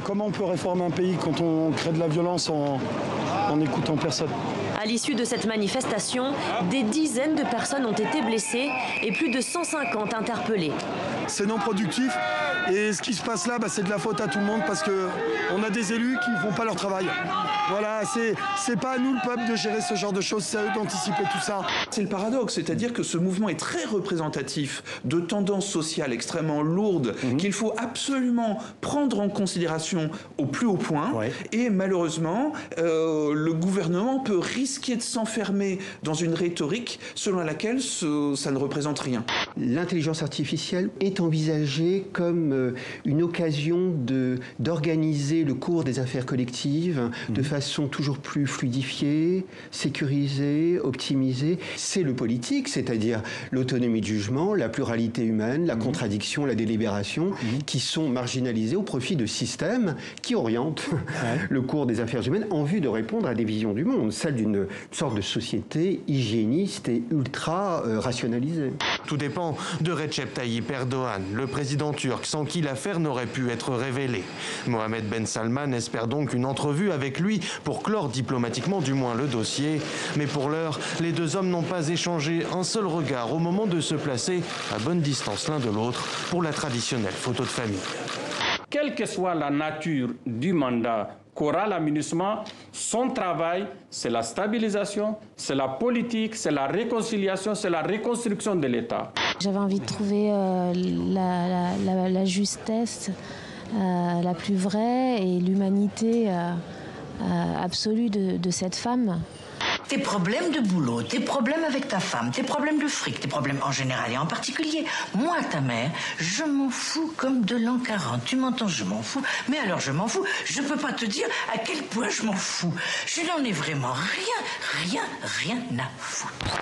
Comment on peut réformer un pays quand on crée de la violence en n'écoutant personne? À l'issue de cette manifestation, des dizaines de personnes ont été blessées et plus de 150 interpellées. C'est non productif et ce qui se passe là, c'est de la faute à tout le monde parce qu'on a des élus qui ne font pas leur travail. Voilà, c'est pas à nous le peuple de gérer ce genre de choses, c'est à eux d'anticiper tout ça. C'est le paradoxe, c'est-à-dire que ce mouvement est très représentatif de tendances sociales extrêmement lourdes qu'il faut absolument prendre en considération au plus haut point. Ouais. Et malheureusement, le gouvernement peut risquer de s'enfermer dans une rhétorique selon laquelle ça ne représente rien. L'intelligence artificielle est envisagée comme une occasion d'organiser le cours des affaires collectives de façon toujours plus fluidifiée, sécurisée, optimisée. C'est le politique, c'est-à-dire l'autonomie de jugement, la pluralité humaine, la contradiction, la délibération, qui sont marginalisés au profit de systèmes qui orientent le cours des affaires humaines en vue de répondre à des visions du monde, celle d'une sorte de société hygiéniste et ultra rationalisée. Tout dépend de Recep Tayyip Erdogan, le président turc, sans qui l'affaire n'aurait pu être révélée. Mohamed Ben Salman espère donc une entrevue avec lui pour clore diplomatiquement du moins le dossier. Mais pour l'heure, les deux hommes n'ont pas échangé un seul regard au moment de se placer à bonne distance l'un de l'autre pour la traditionnelle photo de famille. Quelle que soit la nature du mandat qu'aura la MINUSMA, son travail, c'est la stabilisation, c'est la politique, c'est la réconciliation, c'est la reconstruction de l'État. J'avais envie de trouver la justesse la plus vraie et l'humanité absolue de cette femme. Tes problèmes de boulot, tes problèmes avec ta femme, tes problèmes de fric, tes problèmes en général et en particulier, moi, ta mère, je m'en fous comme de l'an 40. Tu m'entends, je m'en fous. Mais alors, je m'en fous. Je peux pas te dire à quel point je m'en fous. Je n'en ai vraiment rien à foutre.